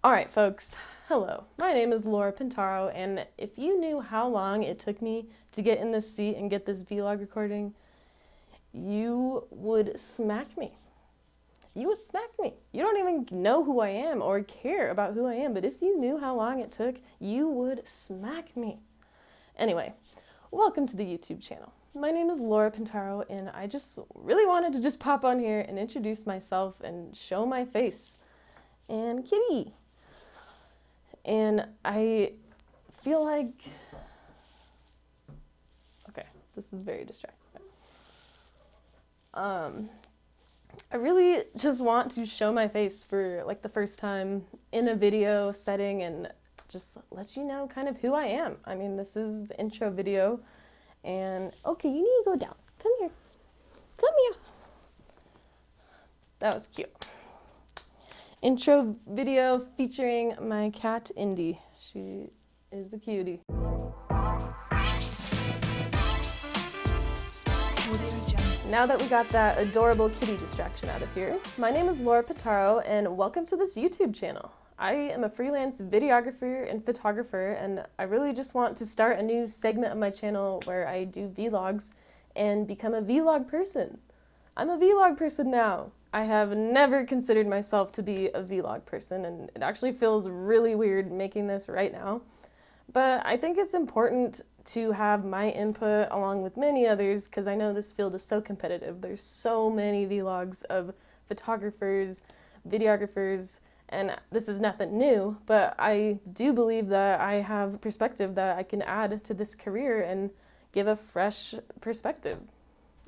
Alright folks, hello. My name is Laura Pintaro, and if you knew how long it took me to get in this seat and get this vlog recording, you would smack me. You would smack me. You don't even know who I am or care about who I am, but if you knew how long it took, you would smack me. Anyway, welcome to the YouTube channel. My name is Laura Pintaro, and I just really wanted to just pop on here and introduce myself and show my face. And kitty. And I feel like, okay, this is very distracting. I really just want to show my face for like the first time in a video setting and just let you know kind of who I am. I mean, this is the intro video, and okay, you need to go down. Come here. Come here. That was cute. Intro video featuring my cat, Indy. She is a cutie. Now that we got that adorable kitty distraction out of here, my name is Laura Pintaro, and welcome to this YouTube channel. I am a freelance videographer and photographer, and I really just want to start a new segment of my channel where I do vlogs and become a vlog person. I'm a vlog person now. I have never considered myself to be a vlog person, and it actually feels really weird making this right now. But I think it's important to have my input along with many others because I know this field is so competitive. There's so many vlogs of photographers, videographers, and this is nothing new, but I do believe that I have perspective that I can add to this career and give a fresh perspective.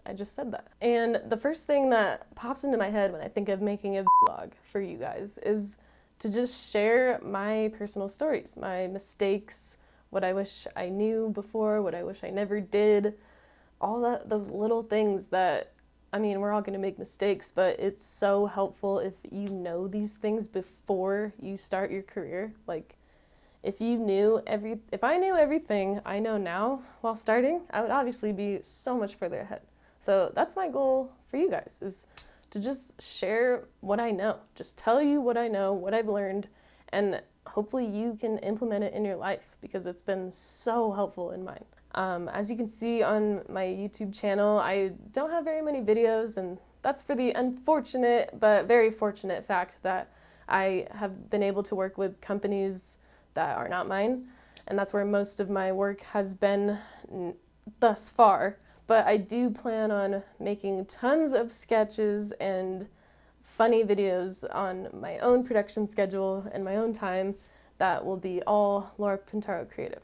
I just said that. And the first thing that pops into my head when I think of making a vlog for you guys is to just share my personal stories, my mistakes, what I wish I knew before, what I wish I never did, all those little things that, I mean, we're all gonna make mistakes, but it's so helpful if you know these things before you start your career. Like, if I knew everything I know now while starting, I would obviously be so much further ahead. So that's my goal for you guys, is to just share what I know. Just tell you what I know, what I've learned, and hopefully you can implement it in your life because it's been so helpful in mine. As you can see on my YouTube channel, I don't have very many videos, and that's for the unfortunate but very fortunate fact that I have been able to work with companies that are not mine, and that's where most of my work has been thus far. But I do plan on making tons of sketches and funny videos on my own production schedule and my own time that will be all Laura Pintaro creative.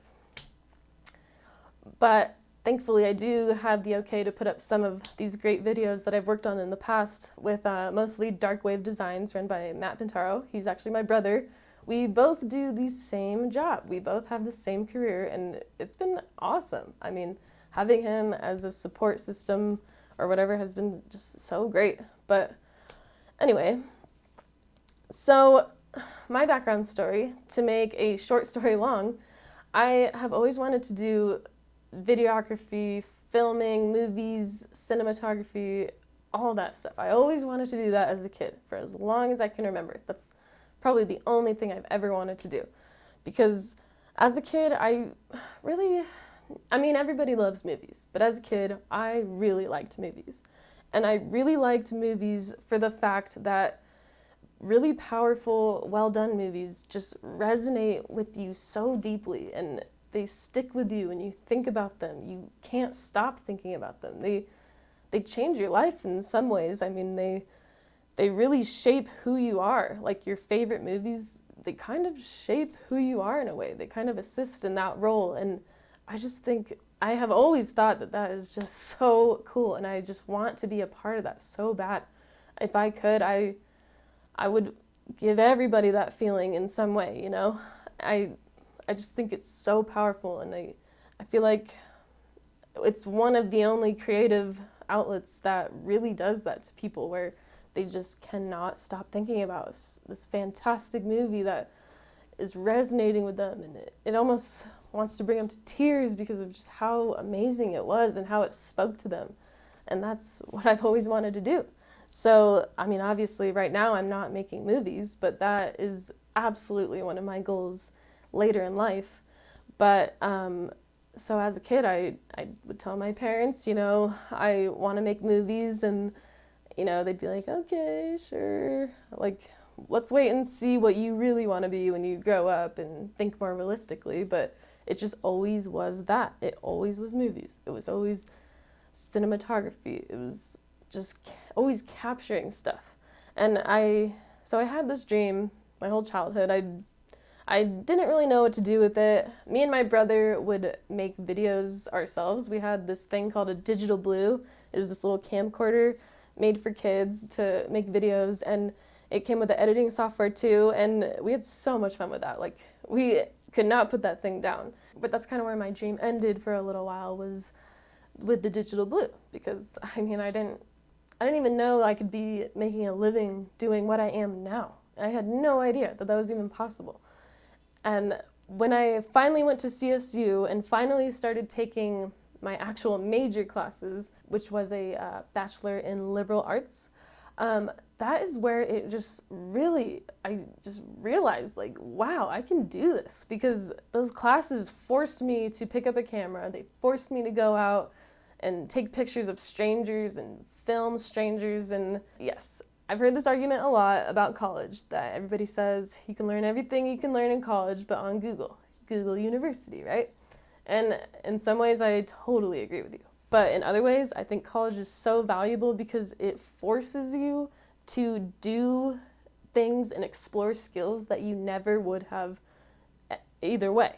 But thankfully I do have the okay to put up some of these great videos that I've worked on in the past with mostly dark wave designs run by Matt Pintaro. He's actually my brother. We both do the same job. We both have the same career, and it's been awesome. I mean, having him as a support system or whatever has been just so great. But anyway, so my background story, to make a short story long, I have always wanted to do videography, filming, movies, cinematography, all that stuff. I always wanted to do that as a kid for as long as I can remember. That's probably the only thing I've ever wanted to do. Because as a kid, I mean, everybody loves movies, but as a kid, I really liked movies. And I really liked movies for the fact that really powerful, well-done movies just resonate with you so deeply, and they stick with you, and you think about them. You can't stop thinking about them. They change your life in some ways. I mean, they really shape who you are. Like, your favorite movies, they kind of shape who you are in a way. They kind of assist in that role, and I just think, I have always thought that that is just so cool, and I just want to be a part of that so bad. If I could, I would give everybody that feeling in some way, you know? I just think it's so powerful, and I feel like it's one of the only creative outlets that really does that to people, where they just cannot stop thinking about this fantastic movie that is resonating with them, and it almost wants to bring them to tears because of just how amazing it was and how it spoke to them. And that's what I've always wanted to do. So, I mean, obviously right now I'm not making movies, but that is absolutely one of my goals later in life. But so as a kid, I would tell my parents, I want to make movies, and, they'd be like, okay, sure. Like, let's wait and see what you really want to be when you grow up and think more realistically. But it just always was that. It always was movies. It was always cinematography. It was just always capturing stuff. And so I had this dream my whole childhood. I didn't really know what to do with it. Me and my brother would make videos ourselves. We had this thing called a digital blue. It was this little camcorder made for kids to make videos, and it came with the editing software too, and we had so much fun with that. Like, we could not put that thing down. But that's kind of where my dream ended for a little while, was with the digital blue, because I mean, I didn't even know I could be making a living doing what I am now. I had no idea that was even possible. And when I finally went to CSU and finally started taking my actual major classes, which was a bachelor in liberal arts, that is where I just realized, like, wow, I can do this. Because those classes forced me to pick up a camera. They forced me to go out and take pictures of strangers and film strangers. And yes, I've heard this argument a lot about college, that everybody says you can learn everything you can learn in college, but on Google University, right? And in some ways, I totally agree with you. But in other ways, I think college is so valuable because it forces you to do things and explore skills that you never would have either way,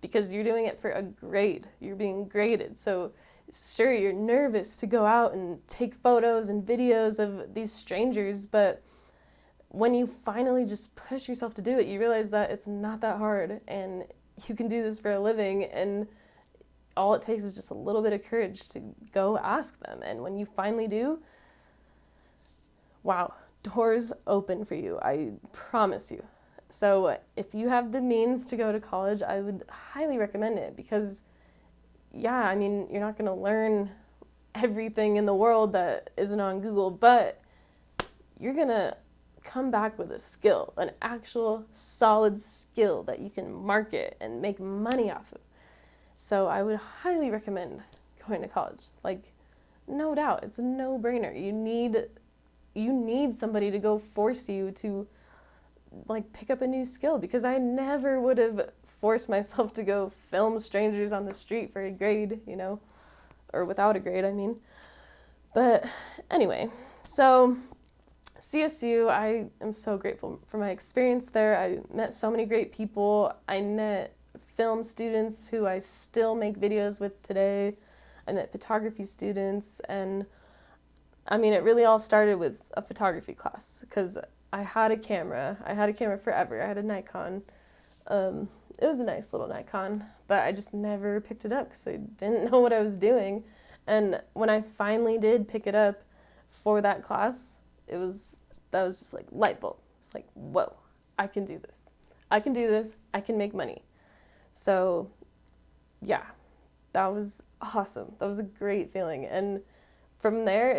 because you're doing it for a grade. You're being graded. So sure, you're nervous to go out and take photos and videos of these strangers, but when you finally just push yourself to do it, you realize that it's not that hard, and you can do this for a living, and all it takes is just a little bit of courage to go ask them. And when you finally do, wow, doors open for you, I promise you. So if you have the means to go to college, I would highly recommend it, because yeah, I mean, you're not going to learn everything in the world that isn't on Google, but you're going to come back with a skill, an actual solid skill that you can market and make money off of. So I would highly recommend going to college. Like, no doubt, it's a no-brainer. You need somebody to go force you to, like, pick up a new skill, because I never would have forced myself to go film strangers on the street for a grade, or without a grade, I mean. But anyway, so CSU, I am so grateful for my experience there. I met so many great people. I met film students who I still make videos with today. I met photography students, and I mean, it really all started with a photography class, because I had a camera forever. I had a Nikon. It was a nice little Nikon, but I just never picked it up because I didn't know what I was doing. And when I finally did pick it up for that class, that was just like light bulb. It's like, whoa, I can do this. I can do this. I can make money. So yeah, that was awesome. That was a great feeling. And from there,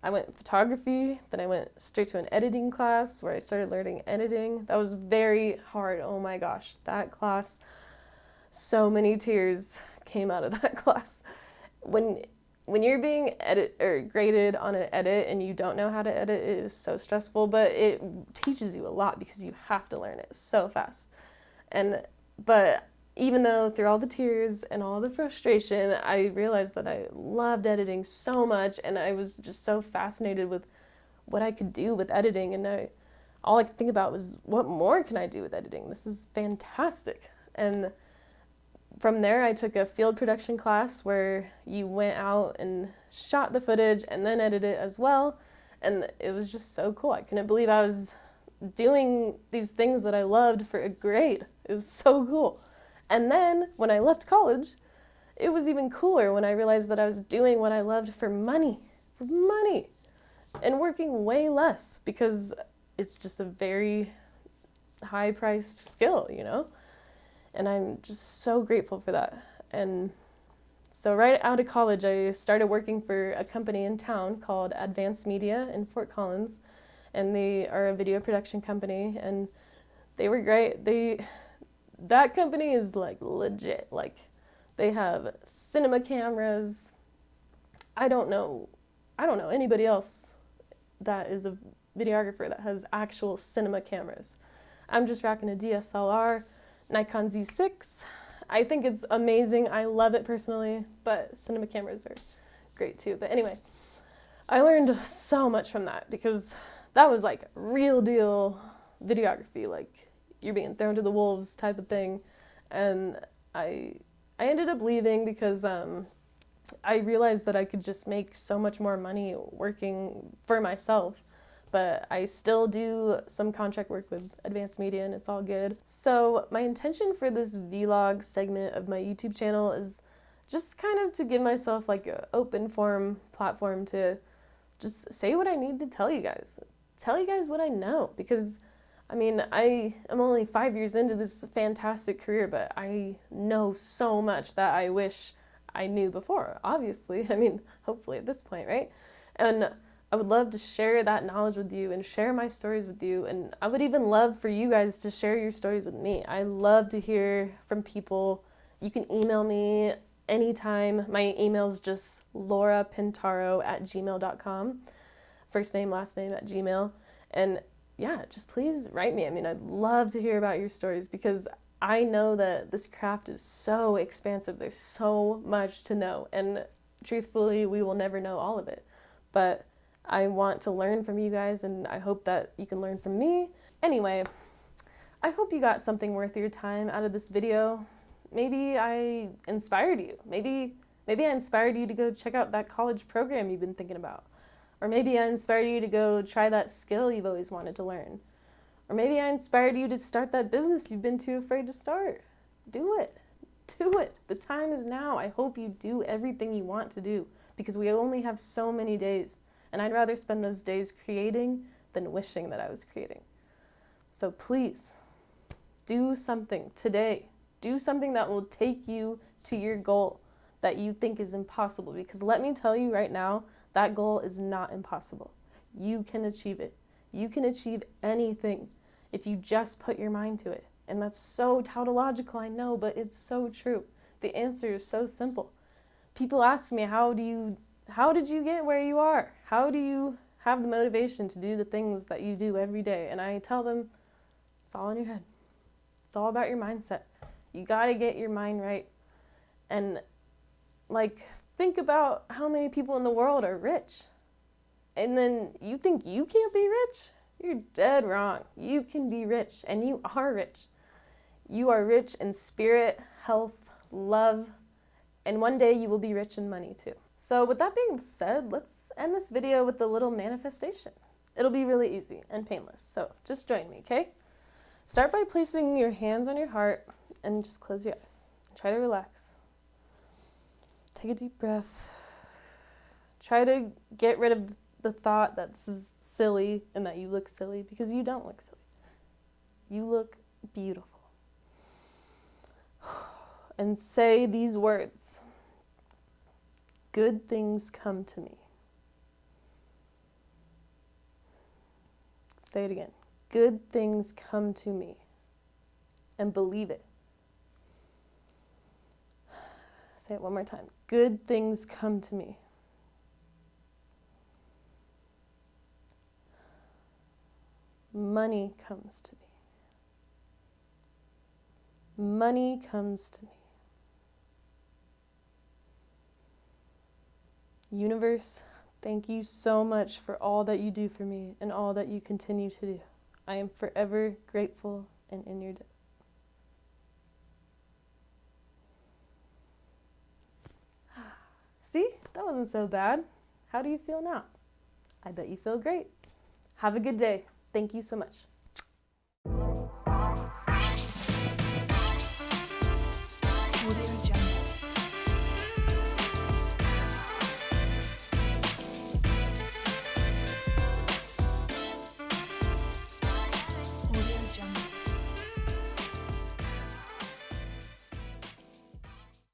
I went photography, then I went straight to an editing class where I started learning editing. That was very hard. Oh my gosh, that class, so many tears came out of that class. When you're being graded on an edit and you don't know how to edit, it is so stressful, but it teaches you a lot because you have to learn it so fast. But even though through all the tears and all the frustration, I realized that I loved editing so much, and I was just so fascinated with what I could do with editing, and all I could think about was, what more can I do with editing? This is fantastic. And from there, I took a field production class where you went out and shot the footage and then edited it as well, and it was just so cool. I couldn't believe I was doing these things that I loved for a grade. It was so cool. And then when I left college, it was even cooler when I realized that I was doing what I loved for money, and working way less, because it's just a very high-priced skill, And I'm just so grateful for that. And So right out of college, I started working for a company in town called Advanced Media in Fort Collins, and they are a video production company, and they were great. That company is like legit. Like, they have cinema cameras. I don't know anybody else that is a videographer that has actual cinema cameras. I'm just rocking a DSLR, Nikon Z6. I think it's amazing. I love it personally, but cinema cameras are great too. But anyway, I learned so much from that because that was like real deal videography, like you're being thrown to the wolves type of thing. And I ended up leaving because I realized that I could just make so much more money working for myself. But I still do some contract work with Advanced Media, and it's all good. So my intention for this vlog segment of my YouTube channel is just kind of to give myself like an open form platform to just say what I need to tell you guys. Tell you guys what I know, because I mean, I am only 5 years into this fantastic career, but I know so much that I wish I knew before, obviously. I mean, hopefully at this point, right? And I would love to share that knowledge with you and share my stories with you. And I would even love for you guys to share your stories with me. I love to hear from people. You can email me anytime. My email is just laurapintaro@gmail.com. First name, last name @gmail. And yeah, just please write me. I mean, I'd love to hear about your stories because I know that this craft is so expansive. There's so much to know. And truthfully, we will never know all of it. But I want to learn from you guys, and I hope that you can learn from me. Anyway, I hope you got something worth your time out of this video. Maybe I inspired you. Maybe I inspired you to go check out that college program you've been thinking about. Or maybe I inspired you to go try that skill you've always wanted to learn. Or maybe I inspired you to start that business you've been too afraid to start. Do it. Do it. The time is now. I hope you do everything you want to do because we only have so many days. And I'd rather spend those days creating than wishing that I was creating. So please, do something today. Do something that will take you to your goal that you think is impossible. Because let me tell you right now, that goal is not impossible. You can achieve it. You can achieve anything if you just put your mind to it. And that's so tautological, I know, but it's so true. The answer is so simple. People ask me, how did you get where you are? How do you have the motivation to do the things that you do every day? And I tell them, it's all in your head. It's all about your mindset. You gotta get your mind right. And like, think about how many people in the world are rich. And then you think you can't be rich? You're dead wrong. You can be rich, and you are rich. You are rich in spirit, health, love, and one day you will be rich in money too. So with that being said, let's end this video with a little manifestation. It'll be really easy and painless, so just join me, okay? Start by placing your hands on your heart and just close your eyes. Try to relax. Take a deep breath. Try to get rid of the thought that this is silly and that you look silly, because you don't look silly. You look beautiful. And say these words. Good things come to me. Say it again. Good things come to me. And believe it. Say it one more time. Good things come to me. Money comes to me. Money comes to me. Universe, thank you so much for all that you do for me and all that you continue to do. I am forever grateful and in your debt. See, that wasn't so bad. How do you feel now? I bet you feel great. Have a good day. Thank you so much.